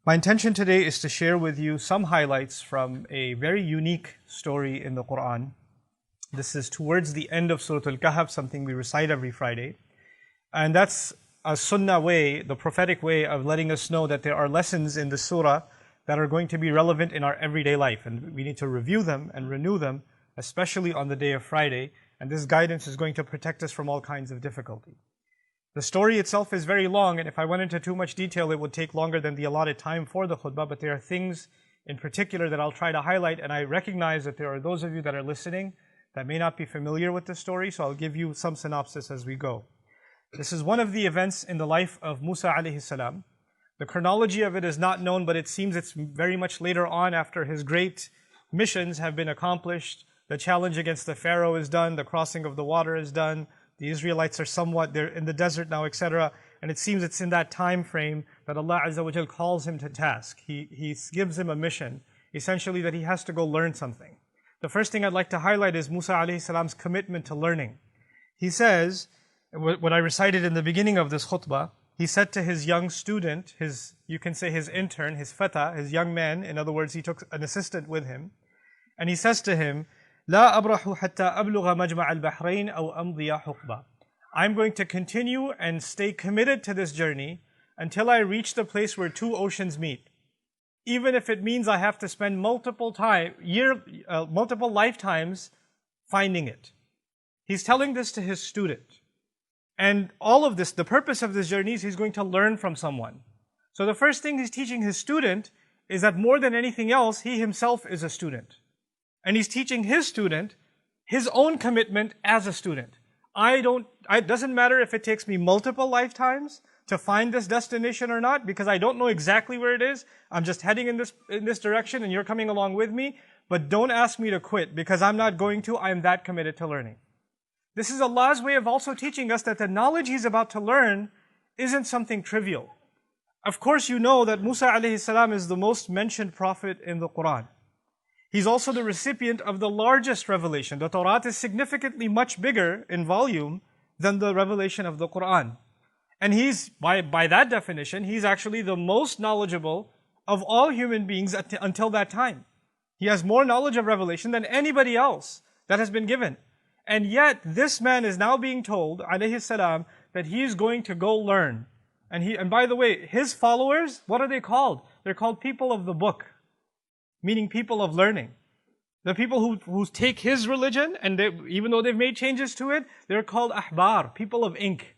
My intention today is to share with you some highlights from a very unique story in the Quran. This is towards the end of Surah Al-Kahf, something we recite every Friday. And that's a sunnah way, the prophetic way of letting us know that there are lessons in the surah that are going to be relevant in our everyday life. And we need to review them and renew them, especially on the day of Friday. And this guidance is going to protect us from all kinds of difficulty. The story itself is very long, and if I went into too much detail, it would take longer than the allotted time for the khutbah, but there are things in particular that I'll try to highlight, and I recognize that there are those of you that are listening that may not be familiar with the story, so I'll give you some synopsis as we go. This is one of the events in the life of Musa alayhi salam. The chronology of it is not known, but it seems it's very much later on after his great missions have been accomplished. The challenge against the Pharaoh is done, the crossing of the water is done, the Israelites are they're in the desert now, etc. And it seems it's in that time frame that Allah Azza wa Jal calls him to task. He gives him a mission, essentially that he has to go learn something. The first thing I'd like to highlight is Musa alayhi salam's commitment to learning. He says, what I recited in the beginning of this khutbah, he said to his young student, you can say his intern, his fata, his young man, in other words, he took an assistant with him, and he says to him, لا أبرح حتى أبلغ مجمع البحرين أو أمضي حقبة. I'm going to continue and stay committed to this journey until I reach the place where two oceans meet. Even if it means I have to spend multiple lifetimes finding it. He's telling this to his student. And all of this, the purpose of this journey is he's going to learn from someone. So the first thing he's teaching his student is that more than anything else, he himself is a student. And he's teaching his student his own commitment as a student. It doesn't matter if it takes me multiple lifetimes to find this destination or not, because I don't know exactly where it is. I'm just heading in this direction and you're coming along with me. But don't ask me to quit, because I'm not going to. I'm that committed to learning. This is Allah's way of also teaching us that the knowledge He's about to learn isn't something trivial. Of course, you know that Musa alayhi salam is the most mentioned prophet in the Quran. He's also the recipient of the largest revelation. The Torah is significantly much bigger in volume than the revelation of the Quran. And he's, by that definition, he's actually the most knowledgeable of all human beings until that time. He has more knowledge of revelation than anybody else that has been given. And yet, this man is now being told, alayhi salam, that he is going to go learn. And by the way, his followers, what are they called? They're called people of the book, meaning people of learning. The people who take his religion, and even though they've made changes to it, they're called ahbar, people of ink.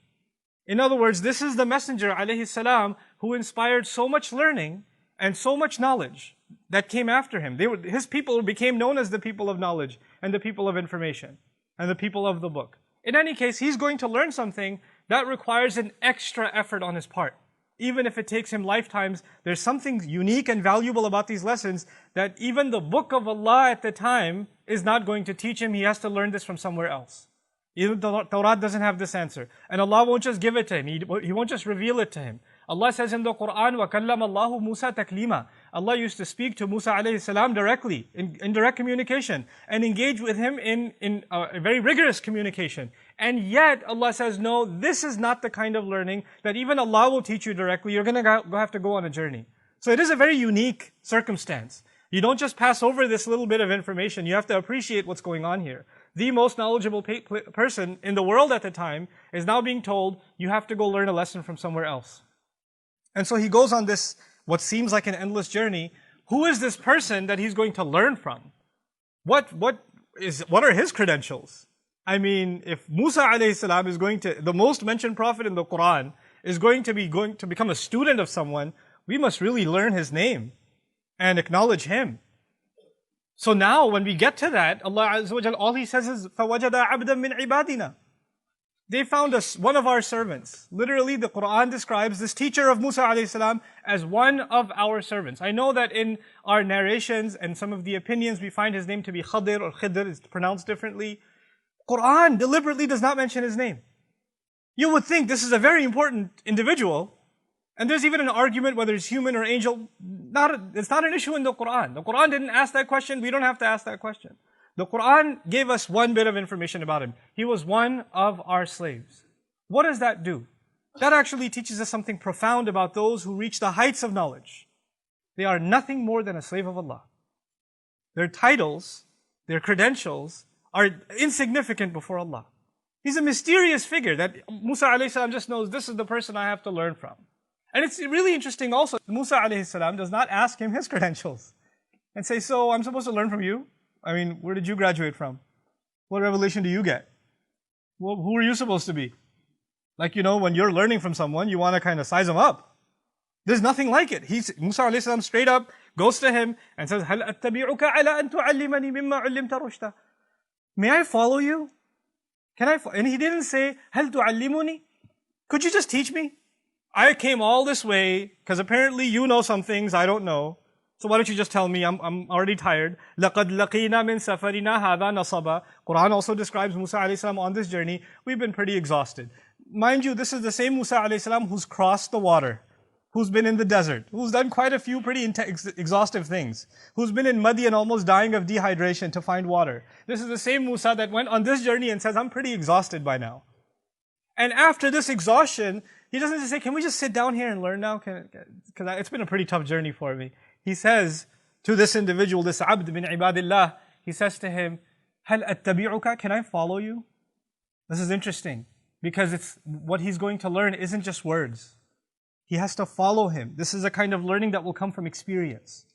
In other words, this is the messenger, alayhi salam, who inspired so much learning and so much knowledge that came after him. His people became known as the people of knowledge and the people of information and the people of the book. In any case, he's going to learn something that requires an extra effort on his part. Even if it takes him lifetimes, there's something unique and valuable about these lessons that even the book of Allah at the time is not going to teach him. He has to learn this from somewhere else. Even the Torah doesn't have this answer. And Allah won't just give it to him. He won't just reveal it to him. Allah says in the Quran, وَكَلَّمَ اللَّهُ مُوسَى تَكْلِيمًا. Allah used to speak to Musa alayhi salam directly, in direct communication, and engage with him in a very rigorous communication. And yet, Allah says, no, this is not the kind of learning that even Allah will teach you directly. You're going to have to go on a journey. So it is a very unique circumstance. You don't just pass over this little bit of information. You have to appreciate what's going on here. The most knowledgeable person in the world at the time is now being told, you have to go learn a lesson from somewhere else. And so he goes on this, what seems like an endless journey. Who is this person that he's going to learn from? What are his credentials? I mean, if Musa alayhi salam is the most mentioned prophet in the Quran, is going to become a student of someone, we must really learn his name and acknowledge him. So now, when we get to that, Allah Azza wa Jal, all He says is, فَوَجَدَ عَبْدًا مِنْ عِبَادِنَا. They found one of our servants. Literally, the Quran describes this teacher of Musa alayhi salam as one of our servants. I know that in our narrations and some of the opinions, we find his name to be Khadir or Khidr, it's pronounced differently. Quran deliberately does not mention his name. You would think this is a very important individual, and there's even an argument whether it's human or angel. It's not an issue in the Quran. The Quran didn't ask that question. We don't have to ask that question. The Quran gave us one bit of information about him. He was one of our slaves. What does that do? That actually teaches us something profound about those who reach the heights of knowledge. They are nothing more than a slave of Allah. Their titles, their credentials are insignificant before Allah. He's a mysterious figure that Musa alayhi salam just knows this is the person I have to learn from. And it's really interesting also, Musa alayhi salam does not ask him his credentials and say, so I'm supposed to learn from you? I mean, where did you graduate from? What revelation do you get? Well, who are you supposed to be? Like, when you're learning from someone, you want to kind of size them up. There's nothing like it. Musa alayhi salam straight up goes to him and says, هَلْ أَتَّبِعُكَ عَلَىٰ أَن تُعَلِّمَنِي مِمَّا عُلِّمْتَ رُشْدًا. May I follow you? And he didn't say, هَلْ تُعَلِّمُنِي? Could you just teach me? I came all this way, because apparently you know some things I don't know. So why don't you just tell me? I'm already tired. لَقَدْ لَقِينَا مِن سَفَرِنَا هَذَا نَصَبًا. Quran also describes Musa alayhi salam on this journey. We've been pretty exhausted. Mind you, this is the same Musa alayhi salam who's crossed the water, who's been in the desert, who's done quite a few pretty exhaustive things, who's been in Madi and almost dying of dehydration to find water. This is the same Musa that went on this journey and says, I'm pretty exhausted by now. And after this exhaustion, he doesn't just say, can we just sit down here and learn now? Because it's been a pretty tough journey for me. He says to this individual, this abd bin ibadillah, he says to him, هَلْ أَتَّبِعُكَ? Can I follow you? This is interesting, because what he's going to learn isn't just words. He has to follow him. This is a kind of learning that will come from experience.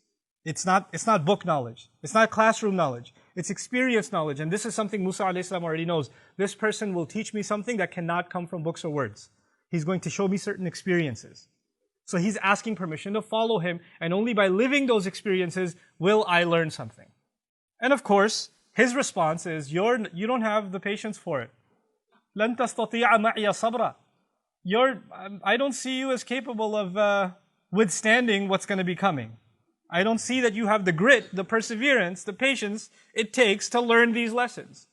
It's not book knowledge. It's not classroom knowledge. It's experience knowledge. And this is something Musa alayhi salam already knows. This person will teach me something that cannot come from books or words. He's going to show me certain experiences. So he's asking permission to follow him, and only by living those experiences will I learn something. And of course, his response is, you don't have the patience for it. لَن تَسْتَطِيعَ مَعِيَ صَبْرًا. I don't see you as capable of withstanding what's going to be coming. I don't see that you have the grit, the perseverance, the patience it takes to learn these lessons.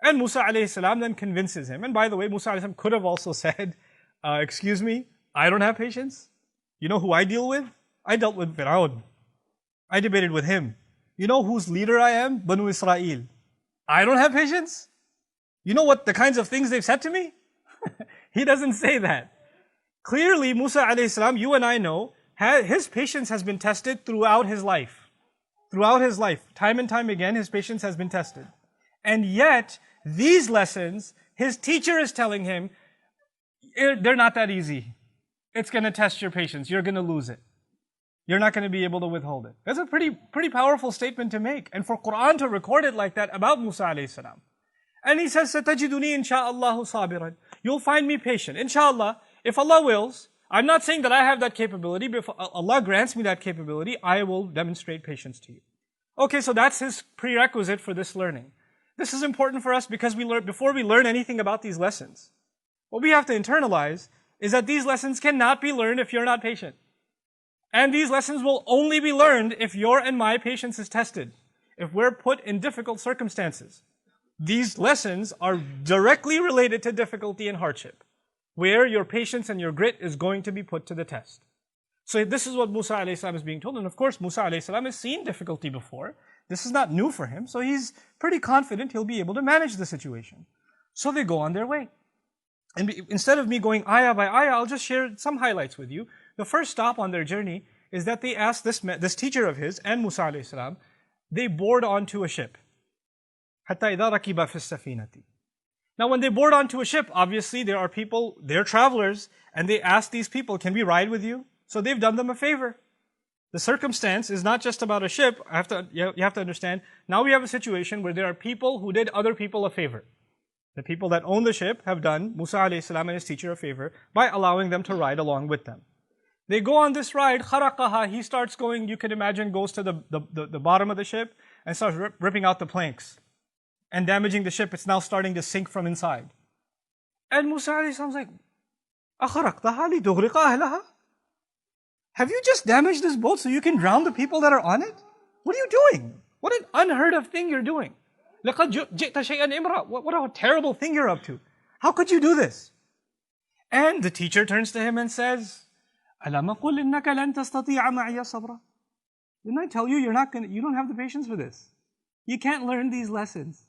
And Musa alayhi salam then convinces him. And by the way, Musa alayhi salam could have also said, excuse me, I don't have patience. You know who I deal with? I dealt with Fir'aun. I debated with him. You know whose leader I am? Banu Israel. I don't have patience. You know what the kinds of things they've said to me? He doesn't say that. Clearly, Musa alayhi salam, you and I know, his patience has been tested throughout his life. Throughout his life, time and time again, his patience has been tested. And yet, these lessons, his teacher is telling him, they're not that easy. It's going to test your patience. You're going to lose it. You're not going to be able to withhold it. That's a pretty powerful statement to make. And for Quran to record it like that about Musa alayhi salam. And he says, سَتَجِدُنِي إِنْ شَاءَ اللَّهُ صَابِرًا. You'll find me patient. Inshallah, if Allah wills, I'm not saying that I have that capability, but if Allah grants me that capability, I will demonstrate patience to you. Okay, so that's his prerequisite for this learning. This is important for us because before we learn anything about these lessons, what we have to internalize is that these lessons cannot be learned if you're not patient. And these lessons will only be learned if your and my patience is tested, if we're put in difficult circumstances. These lessons are directly related to difficulty and hardship, where your patience and your grit is going to be put to the test. So this is what Musa alayhi salam is being told. And of course, Musa alayhi salam has seen difficulty before. This is not new for him, so he's pretty confident he'll be able to manage the situation. So they go on their way. And instead of me going ayah by ayah, I'll just share some highlights with you. The first stop on their journey is that they asked this teacher of his and Musa alayhi salam, they board onto a ship. حَتَّى إِذَا رَكِبَ فِي السَّفِينَةِ. Now when they board onto a ship, obviously there are people, they're travelers, and they ask these people, can we ride with you? So they've done them a favor. The circumstance is not just about a ship. You have to understand, now we have a situation where there are people who did other people a favor. The people that own the ship have done Musa alayhi salam and his teacher a favor by allowing them to ride along with them. They go on this ride, خَرَقَهَا, he starts going, you can imagine, goes to the bottom of the ship and starts ripping out the planks and damaging the ship. It's now starting to sink from inside. And Musa alayhi salam's like, أَخَرَقْتَهَا لِتُغْرِقَ أَهْلَهَا? Have you just damaged this boat so you can drown the people that are on it? What are you doing? What an unheard of thing you're doing. لَقَدْ جِئْتَ شَيْئًا إِمْرًا. What a terrible thing you're up to. How could you do this? And the teacher turns to him and says, أَلَمَ قُلْ إِنَّكَ لَن تَسْتَطِيعَ مَعِيَ صَبْرًا. Didn't I tell you you don't have the patience for this? You can't learn these lessons.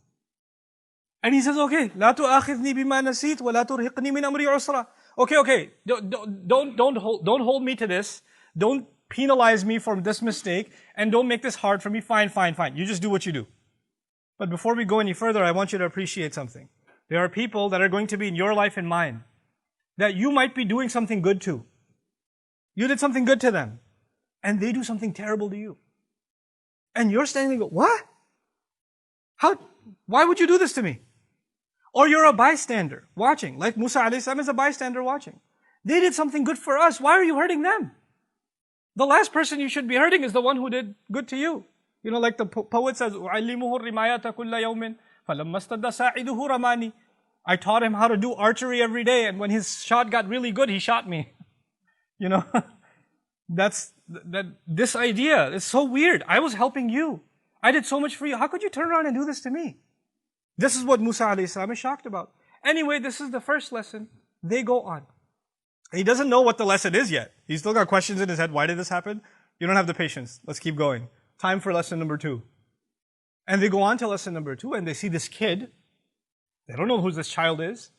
And he says, okay, لا تؤاخذني بما نسيت ولا ترهقني من أمري عسرا. Okay, don't hold me to this. Don't penalize me for this mistake and don't make this hard for me. Fine, fine, fine. You just do what you do. But before we go any further, I want you to appreciate something. There are people that are going to be in your life and mine that you might be doing something good to. You did something good to them, and they do something terrible to you. And you're standing there, what? How? Why would you do this to me? Or you're a bystander watching, like Musa a.s. is a bystander watching. They did something good for us. Why are you hurting them? The last person you should be hurting is the one who did good to you. You know, like the poet says, أُعَلِّمُهُ الرِّمَايَةَ كُلَّ يَوْمٍ فَلَمَّا اسْتَدَّ سَاعِدُهُ رَمَانِي. I taught him how to do archery every day, and when his shot got really good, he shot me. You know, this idea is so weird. I was helping you. I did so much for you. How could you turn around and do this to me? This is what Musa a.s. is shocked about. Anyway, this is the first lesson. They go on. He doesn't know what the lesson is yet. He's still got questions in his head. Why did this happen? You don't have the patience. Let's keep going. Time for lesson number 2. And they go on to lesson number 2, and they see this kid. They don't know who this child is.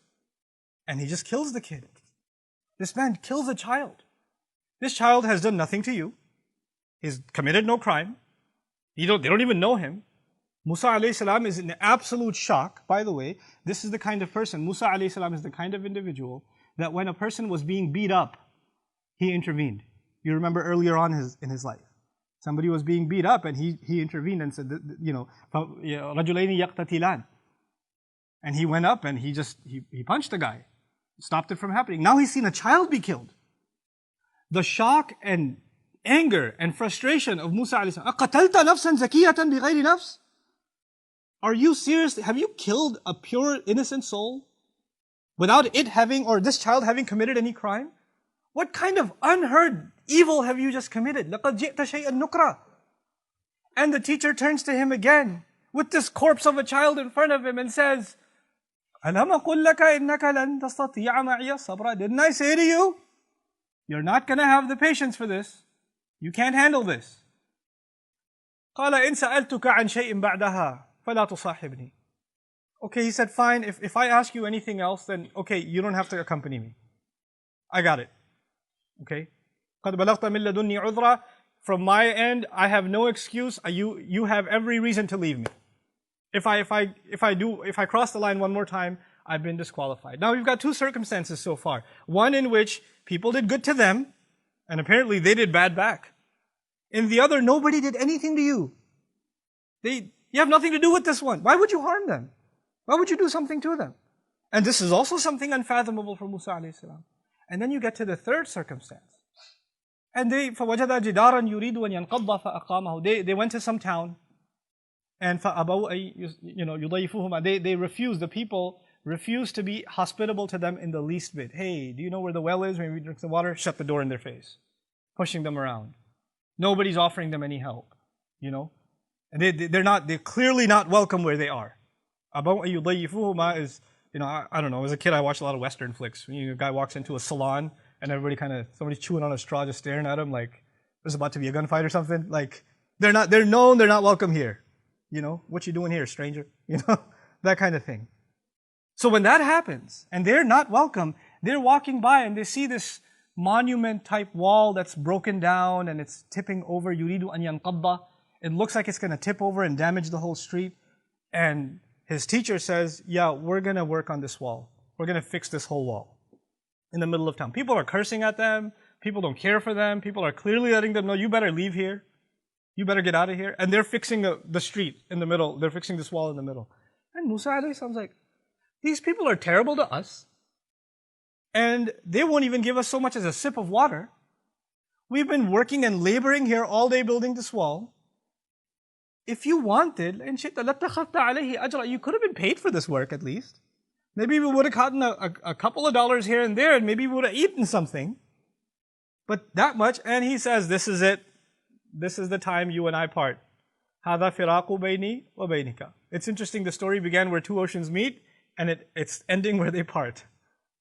And he just kills the kid. This man kills a child. This child has done nothing to you. He's committed no crime. They don't even know him. Musa a.s. is in absolute shock. By the way, this is the kind of person, Musa a.s. is the kind of individual that when a person was being beat up, he intervened. You remember earlier on in his life. Somebody was being beat up and he intervened and said, you know, رَجُلَيْنِ يَقْتَتِلَانِ. And he went up and he punched the guy. Stopped it from happening. Now he's seen a child be killed. The shock and anger and frustration of Musa a.s. أَقَتَلْتَ نَفْسًا زَكِيَّةً بِغَيْرِ نَفْسٍ. Are you serious? Have you killed a pure, innocent soul without it having, or this child having committed any crime? What kind of unheard evil have you just committed? لَقَدْ جِئْتَ شَيْئًا نُكْرًا. And the teacher turns to him again with this corpse of a child in front of him and says, أَلَمْ أَقُلْ لَكَ إِنَّكَ لَن تَسْتَطِيعَ مَعِيَ صَبْرًا. Didn't I say to you, you're not going to have the patience for this. You can't handle this. قَالَ إِن سَأَلْتُكَ عَنْ شَيْءٍ بَعْدَهَا فَلَا تُصَاحِبْنِي. Okay, he said, fine, if I ask you anything else, then okay, you don't have to accompany me. I got it. Okay? قَدْ بَلَغْتَ مِن لَدُنِّي عُذْرًا. From my end, I have no excuse. You have every reason to leave me. If I cross the line one more time, I've been disqualified. Now we've got 2 circumstances so far. One in which people did good to them, and apparently they did bad back. In the other, nobody did anything to you. You have nothing to do with this one. Why would you harm them? Why would you do something to them? And this is also something unfathomable for Musa a.s. And then you get to the third circumstance. And فَوَجَدَ جِدَارًا يُرِيدُ أَن يَنْقَضَّ فَأَقَامَهُ. They went to some town, and فَأَبَوْا يُضَيِّفُهُمَا. They refused, the people refused to be hospitable to them in the least bit. Hey, do you know where the well is? When we drink the water, shut the door in their face. Pushing them around. Nobody's offering them any help. You know? And they're clearly not welcome where they are. أَبَوْا يُضَيِّفُهُمَا is, you know, I don't know, as a kid I watched a lot of Western flicks. When a guy walks into a salon and somebody's chewing on a straw just staring at him like there's about to be a gunfight or something. Like, they're not welcome here. You know, what you doing here, stranger? You know, that kind of thing. So when that happens, and they're not welcome, they're walking by and they see this monument type wall that's broken down and it's tipping over. يُرِيدُ أَن يَنْقَضَّ. It looks like it's going to tip over and damage the whole street. And his teacher says, yeah, we're going to work on this wall. We're going to fix this whole wall in the middle of town. People are cursing at them. People don't care for them. People are clearly letting them know, you better leave here. You better get out of here. And they're fixing the street in the middle. They're fixing this wall in the middle. And Musa a.s. was like, these people are terrible to us. And they won't even give us so much as a sip of water. We've been working and laboring here all day building this wall. If you wanted, you could have been paid for this work at least. Maybe we would have gotten a couple of dollars here and there, and maybe we would have eaten something. But that much, and he says, this is it. This is the time you and I part. هَذَا فِرَاقُ بَيْنِي وَبَيْنِكَ. It's interesting, the story began where 2 oceans meet, and it's ending where they part.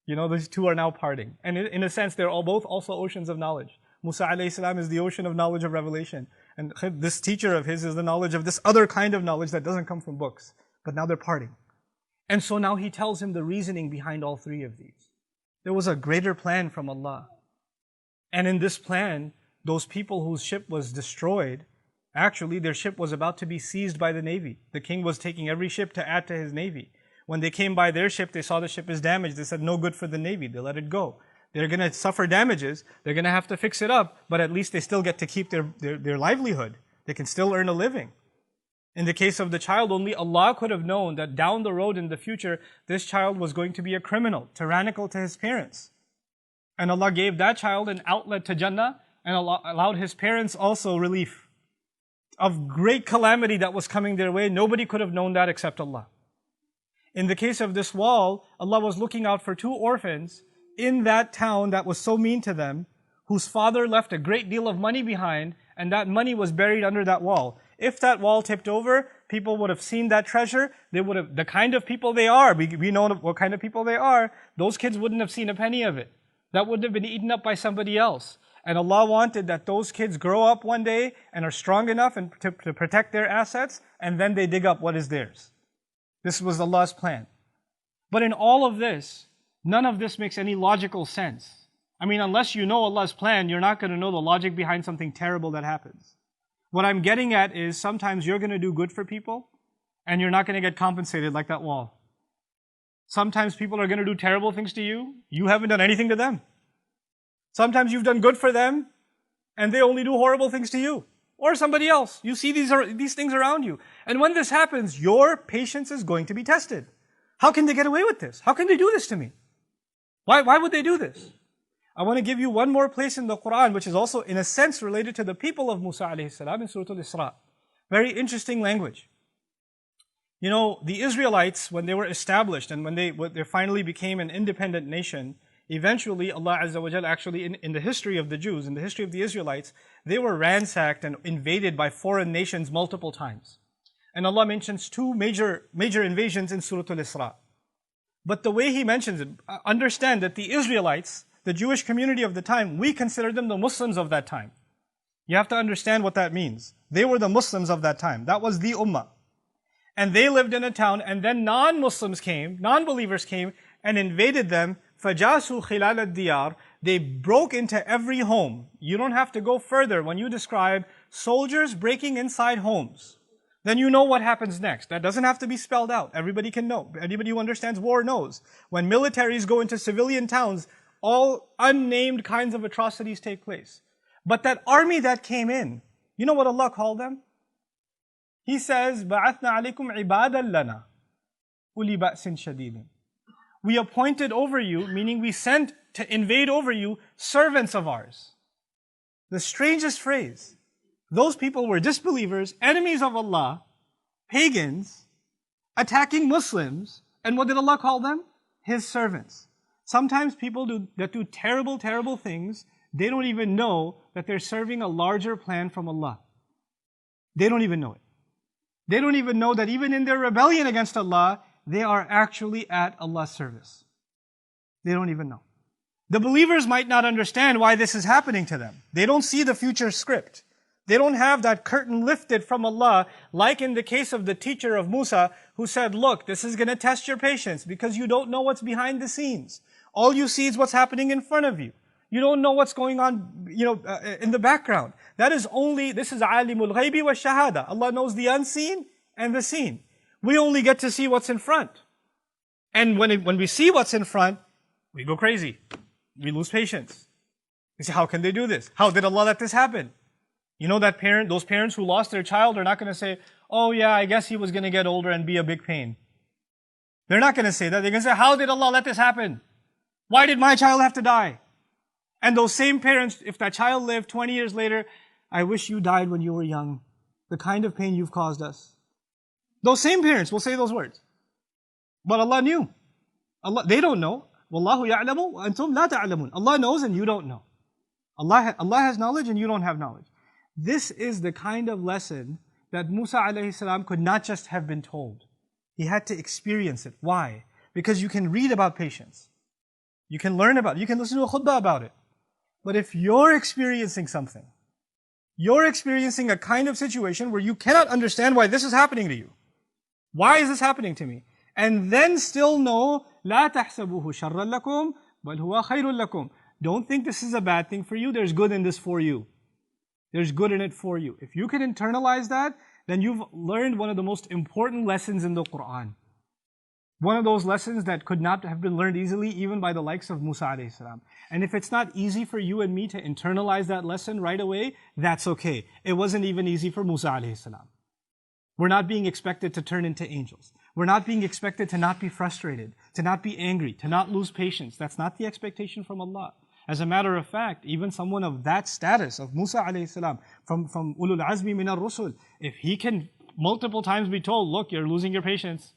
You know, these 2 are now parting. And in a sense, they're both also oceans of knowledge. Musa a.s. is the ocean of knowledge of revelation. And this teacher of his is the knowledge of this other kind of knowledge that doesn't come from books. But now they're parting. And so now he tells him the reasoning behind all 3 of these. There was a greater plan from Allah. And in this plan, those people whose ship was destroyed, actually their ship was about to be seized by the navy. The king was taking every ship to add to his navy. When they came by their ship, they saw the ship is damaged. They said, no good for the navy. They let it go. They're going to suffer damages. They're going to have to fix it up, but at least they still get to keep their livelihood. They can still earn a living. In the case of the child, only Allah could have known that down the road in the future, this child was going to be a criminal, tyrannical to his parents. And Allah gave that child an outlet to Jannah, and Allah allowed his parents also relief of great calamity that was coming their way. Nobody could have known that except Allah. In the case of this wall, Allah was looking out for two orphans in that town that was so mean to them, whose father left a great deal of money behind, and that money was buried under that wall. If that wall tipped over, people would have seen that treasure. They would have, the kind of people they are, we know what kind of people they are, those kids wouldn't have seen a penny of it. That would have been eaten up by somebody else. And Allah wanted that those kids grow up one day and are strong enough and to protect their assets, and then they dig up what is theirs. This was Allah's plan. But in all of this, none of this makes any logical sense. I mean, unless you know Allah's plan, you're not going to know the logic behind something terrible that happens. What I'm getting at is sometimes you're going to do good for people and you're not going to get compensated like that wall. Sometimes people are going to do terrible things to you. You haven't done anything to them. Sometimes you've done good for them and they only do horrible things to you or somebody else. You see these things around you. And when this happens, your patience is going to be tested. How can they get away with this? How can they do this to me? Why would they do this? I want to give you one more place in the Quran, which is also in a sense related to the people of Musa a.s. in Surah Al-Isra. Very interesting language. You know, the Israelites, when they were established and when they finally became an independent nation, eventually Allah Azza wa Jal actually in the history of the Jews, in the history of the Israelites, they were ransacked and invaded by foreign nations multiple times. And Allah mentions two major invasions in Surah Al-Isra. But the way He mentions it, understand that the Israelites, the Jewish community of the time, we consider them the Muslims of that time. You have to understand what that means. They were the Muslims of that time. That was the Ummah. And they lived in a town, and then non-Muslims came, non-believers came, and invaded them. فَجَاسُوا خِلَالَ الدِّيَارِ. They broke into every home. You don't have to go further when you describe soldiers breaking inside homes. Then you know what happens next. That doesn't have to be spelled out. Everybody can know. Anybody who understands war knows. When militaries go into civilian towns, all unnamed kinds of atrocities take place. But that army that came in, you know what Allah called them? He says, بَعَثْنَا عَلَيْكُمْ عِبَادًا لَنَا أُولِي بَأْسٍ شَدِيدٍ. We appointed over you, meaning we sent to invade over you, servants of ours. The strangest phrase. Those people were disbelievers, enemies of Allah, pagans, attacking Muslims, and what did Allah call them? His servants. Sometimes people that do terrible, terrible things, they don't even know that they're serving a larger plan from Allah. They don't even know it. They don't even know that even in their rebellion against Allah, they are actually at Allah's service. They don't even know. The believers might not understand why this is happening to them. They don't see the future script. They don't have that curtain lifted from Allah, like in the case of the teacher of Musa, who said, look, this is going to test your patience because you don't know what's behind the scenes. All you see is what's happening in front of you. You don't know what's going on, in the background. This is alimul ghaibi wa shahada. Allah knows the unseen and the seen. We only get to see what's in front. And when we see what's in front, we go crazy. We lose patience. We say, how can they do this? How did Allah let this happen? You know those parents who lost their child are not going to say, oh yeah, I guess he was going to get older and be a big pain. They're not going to say that. They're going to say, how did Allah let this happen? Why did my child have to die? And those same parents, if that child lived 20 years later, I wish you died when you were young. The kind of pain you've caused us. Those same parents will say those words. But Allah knew. They don't know. Wallahu ya'lamu wa antum la ta'lamun. Allah knows and you don't know. Allah has knowledge and you don't have knowledge. This is the kind of lesson that Musa a.s. could not just have been told. He had to experience it. Why? Because you can read about patience. You can learn about it. You can listen to a khutbah about it. But if you're experiencing something, you're experiencing a kind of situation where you cannot understand why this is happening to you. Why is this happening to me? And then still know, لا تحسبوه شرا لكم بل هو خير لكم. Don't think this is a bad thing for you. There's good in this for you. There's good in it for you. If you can internalize that, then you've learned one of the most important lessons in the Quran. One of those lessons that could not have been learned easily even by the likes of Musa a.s. And if it's not easy for you and me to internalize that lesson right away, that's okay. It wasn't even easy for Musa a.s. We're not being expected to turn into angels. We're not being expected to not be frustrated, to not be angry, to not lose patience. That's not the expectation from Allah. As a matter of fact, even someone of that status, of Musa a.s., from ulul azmi min ar-rusul, if he can multiple times be told, look, you're losing your patience,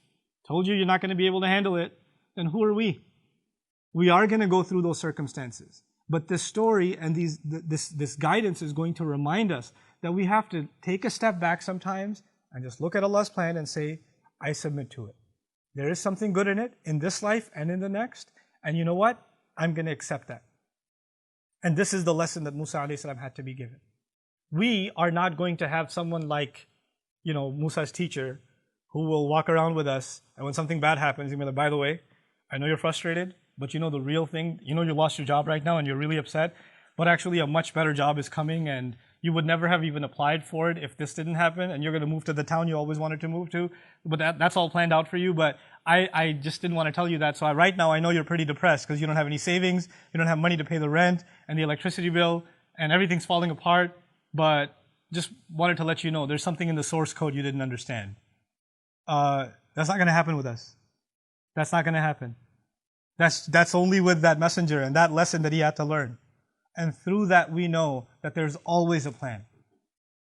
told you you're not going to be able to handle it, then who are we? We are going to go through those circumstances. But this story and this guidance is going to remind us that we have to take a step back sometimes and just look at Allah's plan and say, I submit to it. There is something good in it, in this life and in the next. And you know what? I'm going to accept that. And this is the lesson that Musa a.s. had to be given. We are not going to have someone like, Musa's teacher who will walk around with us, and when something bad happens, he'll be like, by the way, I know you're frustrated, but you know the real thing, you lost your job right now and you're really upset, but actually a much better job is coming and you would never have even applied for it if this didn't happen, and you're going to move to the town you always wanted to move to, but that's all planned out for you, but I just didn't want to tell you that, so right now I know you're pretty depressed because you don't have any savings, you don't have money to pay the rent and the electricity bill, and everything's falling apart, but just wanted to let you know there's something in the source code you didn't understand. That's not going to happen with us. That's not going to happen. That's only with that messenger and that lesson that he had to learn. And through that we know that there's always a plan.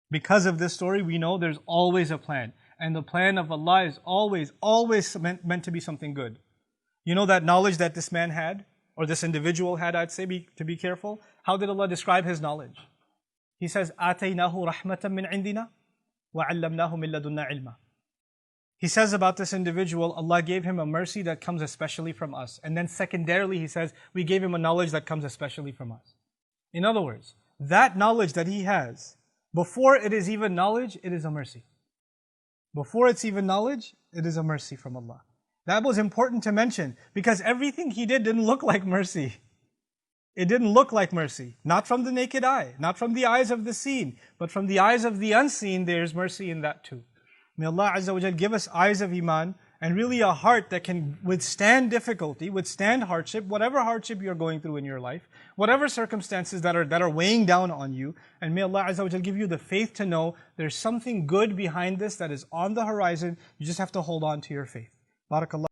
Because of this story, we know there's always a plan. And the plan of Allah is always meant to be something good. You know that knowledge that this man had, or this individual had, I'd say, to be careful? How did Allah describe his knowledge? He says, آتَيْنَاهُ رَحْمَةً مِّنْ عِنْدِنَا وَعَلَّمْنَاهُ مِن لَدُنَّا عِلْمًا. He says about this individual, Allah gave him a mercy that comes especially from us. And then secondarily, he says, we gave him a knowledge that comes especially from us. In other words, that knowledge that he has, before it is even knowledge, it is a mercy. Before it's even knowledge, it is a mercy from Allah. That was important to mention because everything he did didn't look like mercy. It didn't look like mercy. Not from the naked eye, not from the eyes of the seen, but from the eyes of the unseen, there's mercy in that too. May Allah Azza wa Jal give us eyes of Iman and really a heart that can withstand difficulty, withstand hardship, whatever hardship you're going through in your life, whatever circumstances that are weighing down on you. And may Allah Azza wa Jal give you the faith to know there's something good behind this that is on the horizon. You just have to hold on to your faith. Barakallah.